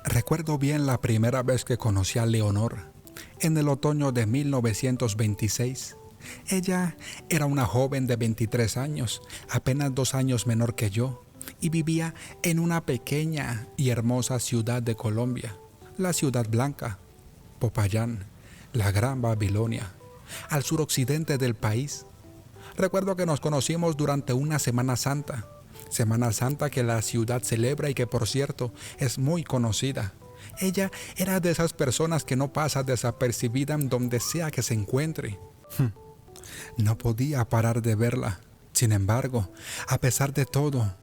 Recuerdo bien la primera vez que conocí a Leonor, en el otoño de 1926. Ella era una joven de 23 años, apenas 2 años menor que yo, y vivía en una pequeña y hermosa ciudad de Colombia, la Ciudad Blanca, Popayán, la Gran Babilonia, al suroccidente del país. Recuerdo que nos conocimos durante una Semana Santa que la ciudad celebra y que, por cierto, es muy conocida. Ella era de esas personas que no pasa desapercibida en donde sea que se encuentre. No podía parar de verla. Sin embargo, a pesar de todo,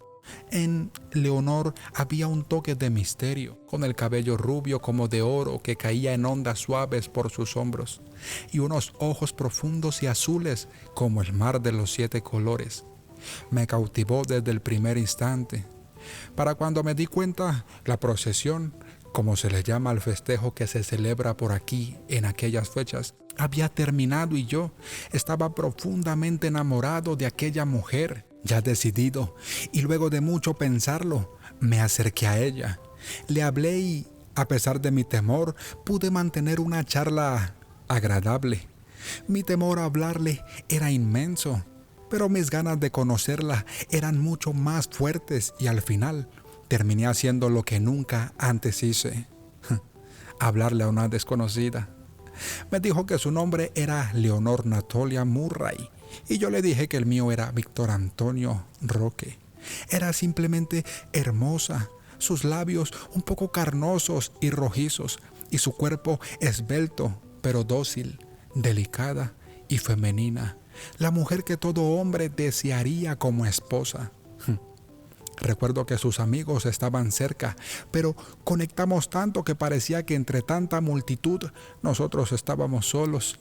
en Leonor había un toque de misterio, con el cabello rubio como de oro que caía en ondas suaves por sus hombros, y unos ojos profundos y azules como el mar de los 7 colores. Me cautivó desde el primer instante. Para cuando me di cuenta, la procesión, como se le llama al festejo que se celebra por aquí en aquellas fechas, había terminado y yo estaba profundamente enamorado de aquella mujer, ya decidido, y luego de mucho pensarlo, me acerqué a ella. Le hablé y, a pesar de mi temor, pude mantener una charla agradable. Mi temor a hablarle era inmenso, pero mis ganas de conocerla eran mucho más fuertes y al final terminé haciendo lo que nunca antes hice: hablarle a una desconocida. Me dijo que su nombre era Leonor Natalia Murray y yo le dije que el mío era Víctor Antonio Roque. Era simplemente hermosa, sus labios un poco carnosos y rojizos y su cuerpo esbelto pero dócil, delicada y femenina, la mujer que todo hombre desearía como esposa. Recuerdo que sus amigos estaban cerca, pero conectamos tanto que parecía que entre tanta multitud nosotros estábamos solos.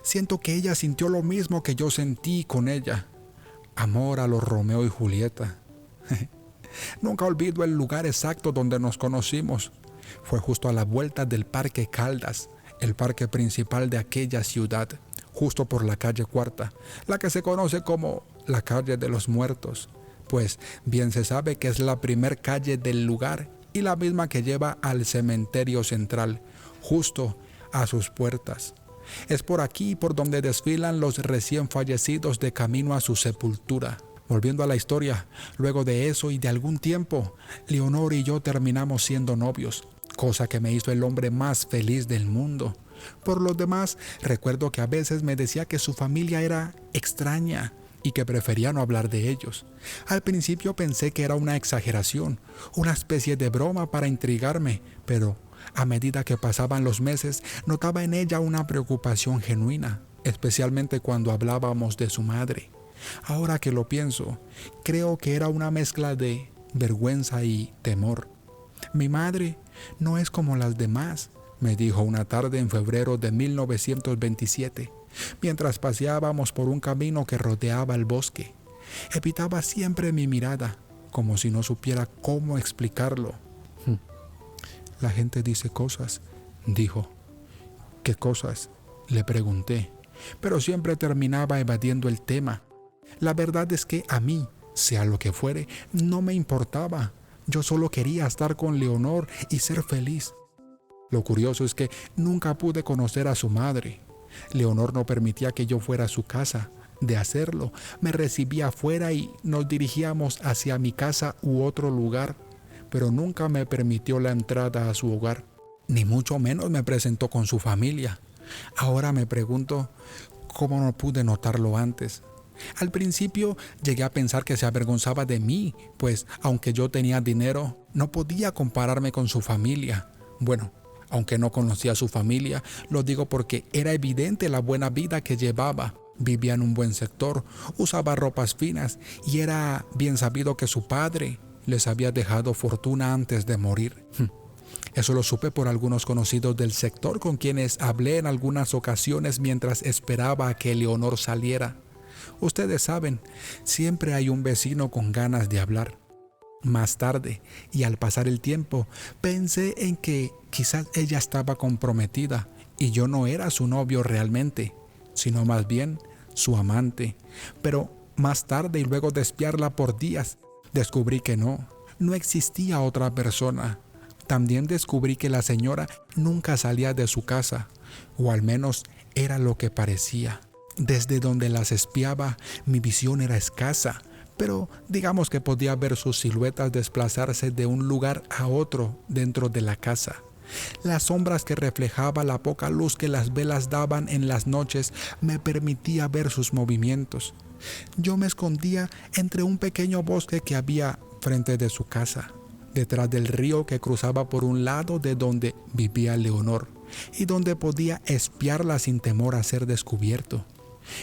Siento que ella sintió lo mismo que yo sentí con ella. Amor a los Romeo y Julieta. Nunca olvido el lugar exacto donde nos conocimos. Fue justo a la vuelta del Parque Caldas, el parque principal de aquella ciudad, justo por la calle Cuarta, la que se conoce como la calle de los muertos, pues bien se sabe que es la primer calle del lugar y la misma que lleva al cementerio central, justo a sus puertas. Es por aquí por donde desfilan los recién fallecidos de camino a su sepultura. Volviendo a la historia, luego de eso y de algún tiempo, Leonor y yo terminamos siendo novios, cosa que me hizo el hombre más feliz del mundo. Por lo demás, recuerdo que a veces me decía que su familia era extraña y que prefería no hablar de ellos. Al principio pensé que era una exageración, una especie de broma para intrigarme, pero a medida que pasaban los meses notaba en ella una preocupación genuina, especialmente cuando hablábamos de su madre. Ahora que lo pienso, creo que era una mezcla de vergüenza y temor. Mi madre no es como las demás, me dijo una tarde en febrero de 1927, mientras paseábamos por un camino que rodeaba el bosque. Evitaba siempre mi mirada, como si no supiera cómo explicarlo. La gente dice cosas, dijo. ¿Qué cosas?, le pregunté, pero siempre terminaba evadiendo el tema. La verdad es que a mí, sea lo que fuere, no me importaba. Yo solo quería estar con Leonor y ser feliz. Lo curioso es que nunca pude conocer a su madre. Leonor no permitía que yo fuera a su casa. De hacerlo, me recibía afuera y nos dirigíamos hacia mi casa u otro lugar, pero nunca me permitió la entrada a su hogar, ni mucho menos me presentó con su familia. Ahora me pregunto cómo no pude notarlo antes. Al principio llegué a pensar que se avergonzaba de mí, pues aunque yo tenía dinero, no podía compararme con su familia. Bueno, aunque no conocía a su familia, lo digo porque era evidente la buena vida que llevaba. Vivía en un buen sector, usaba ropas finas y era bien sabido que su padre les había dejado fortuna antes de morir. Eso lo supe por algunos conocidos del sector con quienes hablé en algunas ocasiones mientras esperaba a que Leonor saliera. Ustedes saben, siempre hay un vecino con ganas de hablar. Más tarde, y al pasar el tiempo, pensé en que quizás ella estaba comprometida y yo no era su novio realmente, sino más bien su amante. Pero más tarde y luego de espiarla por días, descubrí que no. No existía otra persona. También descubrí que la señora nunca salía de su casa, o al menos era lo que parecía. Desde donde las espiaba, mi visión era escasa, pero digamos que podía ver sus siluetas desplazarse de un lugar a otro dentro de la casa. Las sombras que reflejaba la poca luz que las velas daban en las noches me permitía ver sus movimientos. Yo me escondía entre un pequeño bosque que había frente de su casa, detrás del río que cruzaba por un lado de donde vivía Leonor y donde podía espiarla sin temor a ser descubierto.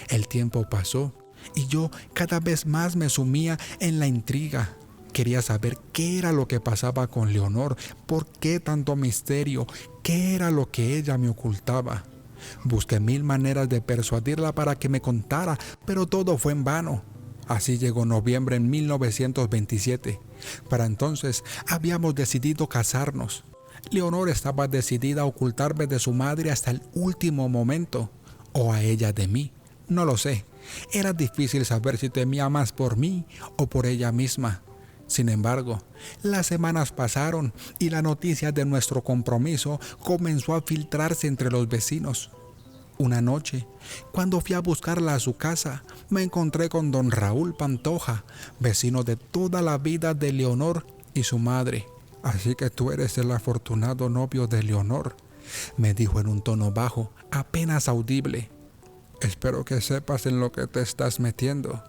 El tiempo pasó y yo cada vez más me sumía en la intriga. Quería saber qué era lo que pasaba con Leonor, por qué tanto misterio, qué era lo que ella me ocultaba. Busqué 1000 maneras de persuadirla para que me contara, pero todo fue en vano. Así llegó noviembre en 1927. Para entonces habíamos decidido casarnos. Leonor estaba decidida a ocultarme de su madre hasta el último momento, o a ella de mí. No lo sé. Era difícil saber si temía más por mí o por ella misma. Sin embargo, las semanas pasaron y la noticia de nuestro compromiso comenzó a filtrarse entre los vecinos. Una noche, cuando fui a buscarla a su casa, me encontré con don Raúl Pantoja, vecino de toda la vida de Leonor y su madre. «Así que tú eres el afortunado novio de Leonor», me dijo en un tono bajo, apenas audible. «Espero que sepas en lo que te estás metiendo».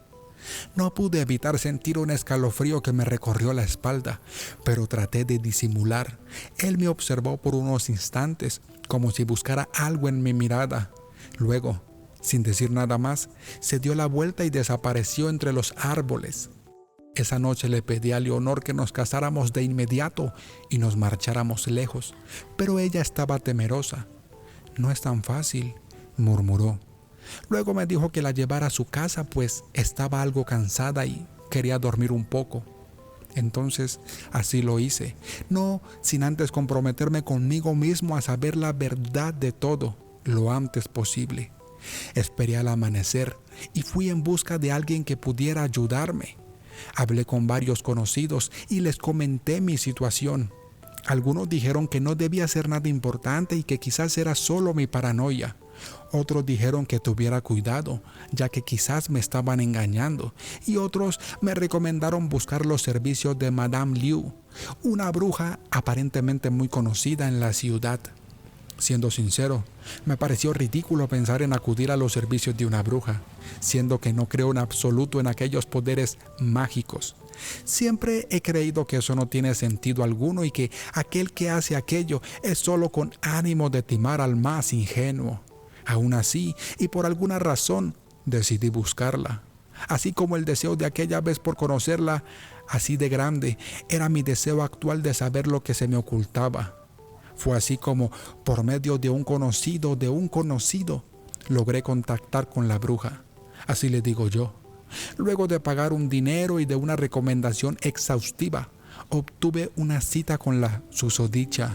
No pude evitar sentir un escalofrío que me recorrió la espalda, pero traté de disimular. Él me observó por unos instantes, como si buscara algo en mi mirada. Luego, sin decir nada más, se dio la vuelta y desapareció entre los árboles. Esa noche le pedí a Leonor que nos casáramos de inmediato y nos marcháramos lejos, pero ella estaba temerosa. «No es tan fácil», murmuró. Luego me dijo que la llevara a su casa, pues estaba algo cansada y quería dormir un poco. Entonces así lo hice, no sin antes comprometerme conmigo mismo a saber la verdad de todo lo antes posible. Esperé al amanecer y fui en busca de alguien que pudiera ayudarme. Hablé con varios conocidos y les comenté mi situación. Algunos dijeron que no debía ser nada importante y que quizás era solo mi paranoia. Otros dijeron que tuviera cuidado, ya que quizás me estaban engañando, y otros me recomendaron buscar los servicios de Madame Liu, una bruja aparentemente muy conocida en la ciudad. Siendo sincero, me pareció ridículo pensar en acudir a los servicios de una bruja, siendo que no creo en absoluto en aquellos poderes mágicos. Siempre he creído que eso no tiene sentido alguno y que aquel que hace aquello es solo con ánimo de timar al más ingenuo. Aún así, y por alguna razón, decidí buscarla. Así como el deseo de aquella vez por conocerla, así de grande, era mi deseo actual de saber lo que se me ocultaba. Fue así como, por medio de un conocido, logré contactar con la bruja. Así le digo yo. Luego de pagar un dinero y de una recomendación exhaustiva, obtuve una cita con la susodicha.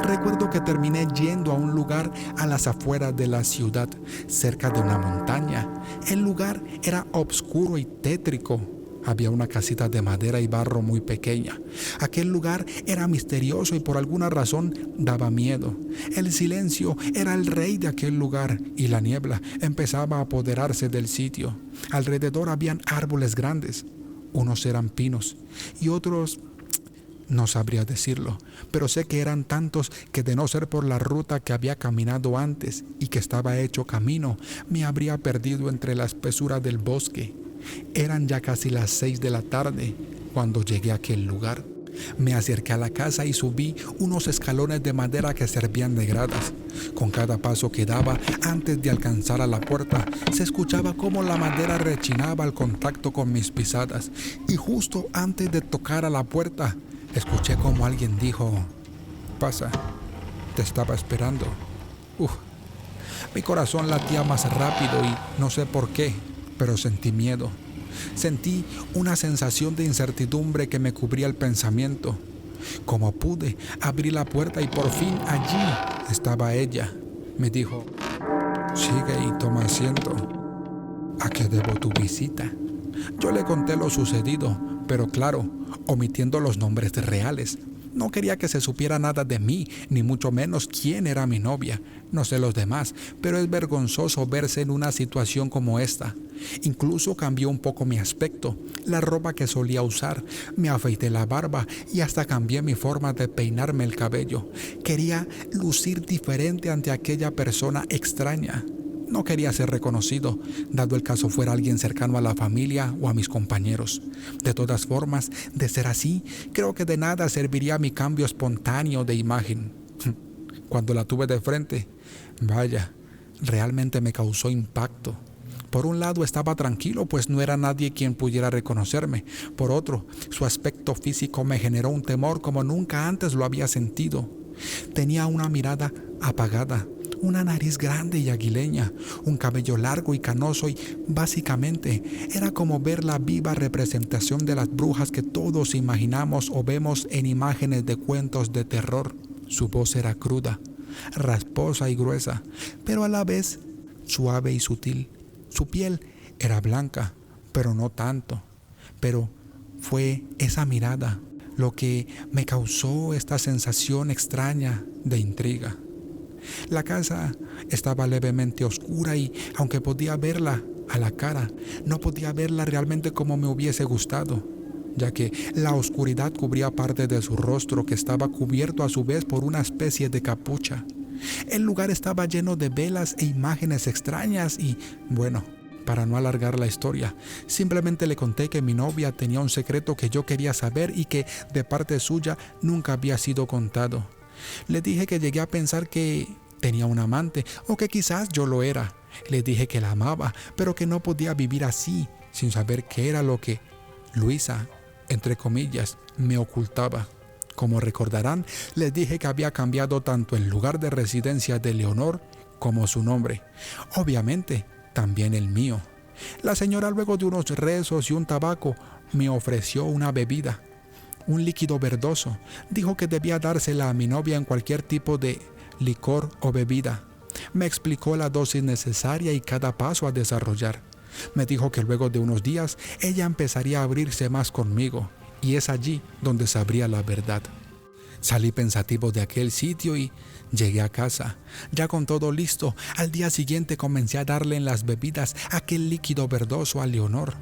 Recuerdo que terminé yendo a un lugar a las afueras de la ciudad, cerca de una montaña. El lugar era oscuro y tétrico. Había una casita de madera y barro muy pequeña. Aquel lugar era misterioso y por alguna razón daba miedo. El silencio era el rey de aquel lugar y la niebla empezaba a apoderarse del sitio. Alrededor habían árboles grandes. Unos eran pinos y otros no sabría decirlo, pero sé que eran tantos que de no ser por la ruta que había caminado antes y que estaba hecho camino, me habría perdido entre la espesura del bosque. Eran ya casi las 6 de la tarde cuando llegué a aquel lugar. Me acerqué a la casa y subí unos escalones de madera que servían de gradas. Con cada paso que daba antes de alcanzar a la puerta, se escuchaba cómo la madera rechinaba al contacto con mis pisadas. Y justo antes de tocar a la puerta, escuché como alguien dijo: «Pasa, te estaba esperando». Mi corazón latía más rápido y no sé por qué, pero sentí miedo. Sentí una sensación de incertidumbre que me cubría el pensamiento. Como pude, abrí la puerta y por fin allí estaba ella. Me dijo: «Sigue y toma asiento. ¿A qué debo tu visita?». Yo le conté lo sucedido, pero claro, omitiendo los nombres reales. No quería que se supiera nada de mí, ni mucho menos quién era mi novia. No sé los demás, pero es vergonzoso verse en una situación como esta. Incluso cambió un poco mi aspecto, la ropa que solía usar, me afeité la barba y hasta cambié mi forma de peinarme el cabello. Quería lucir diferente ante aquella persona extraña. No quería ser reconocido, dado el caso fuera alguien cercano a la familia o a mis compañeros. De todas formas, de ser así, creo que de nada serviría mi cambio espontáneo de imagen. Cuando la tuve de frente, vaya, realmente me causó impacto. Por un lado estaba tranquilo, pues no era nadie quien pudiera reconocerme. Por otro, su aspecto físico me generó un temor como nunca antes lo había sentido. Tenía una mirada apagada, una nariz grande y aguileña, un cabello largo y canoso y, básicamente, era como ver la viva representación de las brujas que todos imaginamos o vemos en imágenes de cuentos de terror. Su voz era cruda, rasposa y gruesa, pero a la vez suave y sutil. Su piel era blanca, pero no tanto. Pero fue esa mirada lo que me causó esta sensación extraña de intriga. La casa estaba levemente oscura y, aunque podía verla a la cara, no podía verla realmente como me hubiese gustado, ya que la oscuridad cubría parte de su rostro, que estaba cubierto a su vez por una especie de capucha. El lugar estaba lleno de velas e imágenes extrañas y, bueno, para no alargar la historia, simplemente le conté que mi novia tenía un secreto que yo quería saber y que, de parte suya, nunca había sido contado. Le dije que llegué a pensar que tenía un amante o que quizás yo lo era. Le dije que la amaba, pero que no podía vivir así, sin saber qué era lo que Luisa, entre comillas, me ocultaba. Como recordarán, les dije que había cambiado tanto el lugar de residencia de Leonor como su nombre. Obviamente, también el mío. La señora, luego de unos rezos y un tabaco, me ofreció una bebida, un líquido verdoso. Dijo que debía dársela a mi novia en cualquier tipo de licor o bebida. Me explicó la dosis necesaria y cada paso a desarrollar. Me dijo que luego de unos días ella empezaría a abrirse más conmigo, y es allí donde sabría la verdad. Salí pensativo de aquel sitio y llegué a casa. Ya con todo listo, al día siguiente comencé a darle en las bebidas aquel líquido verdoso a Leonor.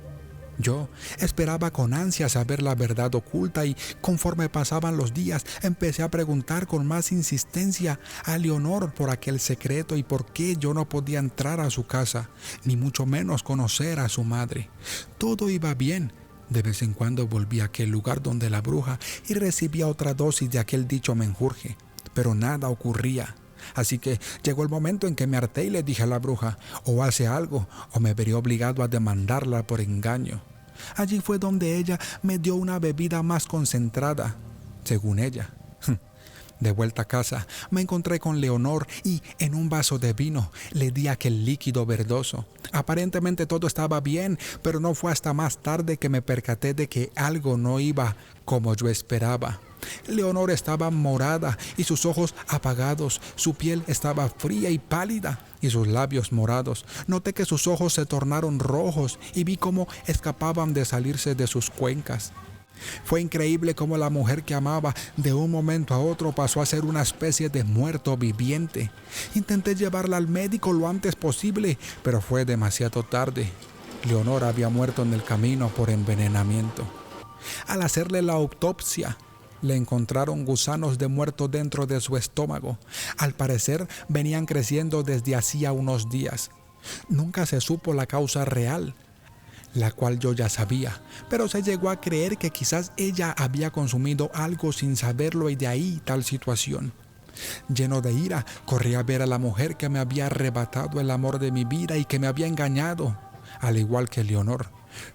Yo esperaba con ansia saber la verdad oculta y, conforme pasaban los días, empecé a preguntar con más insistencia a Leonor por aquel secreto y por qué yo no podía entrar a su casa, ni mucho menos conocer a su madre. Todo iba bien. De vez en cuando volvía a aquel lugar donde la bruja y recibía otra dosis de aquel dicho menjurje, pero nada ocurría. Así que llegó el momento en que me harté y le dije a la bruja: o hace algo o me veré obligado a demandarla por engaño. Allí fue donde ella me dio una bebida más concentrada, según ella. De vuelta a casa, me encontré con Leonor y, en un vaso de vino, le di aquel líquido verdoso. Aparentemente todo estaba bien, pero no fue hasta más tarde que me percaté de que algo no iba como yo esperaba. Leonor estaba morada y sus ojos apagados, su piel estaba fría y pálida y sus labios morados. Noté que sus ojos se tornaron rojos y vi cómo escapaban de salirse de sus cuencas. Fue increíble cómo la mujer que amaba de un momento a otro pasó a ser una especie de muerto viviente. Intenté llevarla al médico lo antes posible, pero fue demasiado tarde. Leonor había muerto en el camino por envenenamiento. Al hacerle la autopsia, le encontraron gusanos de muerto dentro de su estómago. Al parecer, venían creciendo desde hacía unos días. Nunca se supo la causa real, la cual yo ya sabía, pero se llegó a creer que quizás ella había consumido algo sin saberlo y de ahí tal situación. Lleno de ira, corrí a ver a la mujer que me había arrebatado el amor de mi vida y que me había engañado, al igual que Leonor.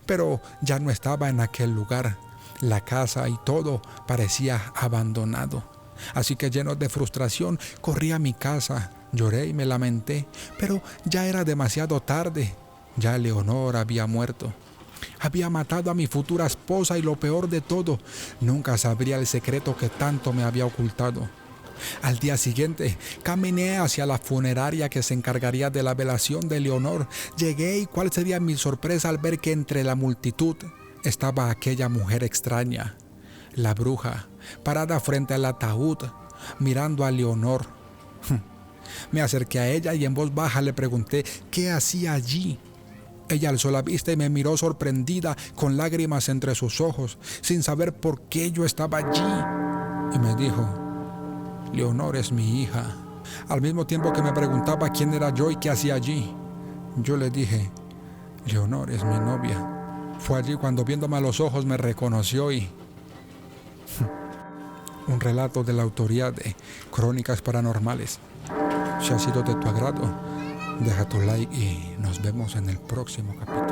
Pero ya no estaba en aquel lugar. La casa y todo parecía abandonado. Así que, lleno de frustración, corrí a mi casa, lloré y me lamenté, pero ya era demasiado tarde. Ya Leonor había muerto. Había matado a mi futura esposa y, lo peor de todo, nunca sabría el secreto que tanto me había ocultado. Al día siguiente, caminé hacia la funeraria que se encargaría de la velación de Leonor. Llegué y cuál sería mi sorpresa al ver que entre la multitud estaba aquella mujer extraña, la bruja, parada frente al ataúd, mirando a Leonor. Me acerqué a ella y en voz baja le pregunté qué hacía allí. Ella alzó la vista y me miró sorprendida, con lágrimas entre sus ojos, sin saber por qué yo estaba allí. Y me dijo: Leonor es mi hija. Al mismo tiempo que me preguntaba quién era yo y qué hacía allí, yo le dije: Leonor es mi novia. Fue allí cuando, viéndome a los ojos, me reconoció y... Un relato de la autoría de Crónicas Paranormales. Si ha sido de tu agrado, deja tu like y nos vemos en el próximo capítulo.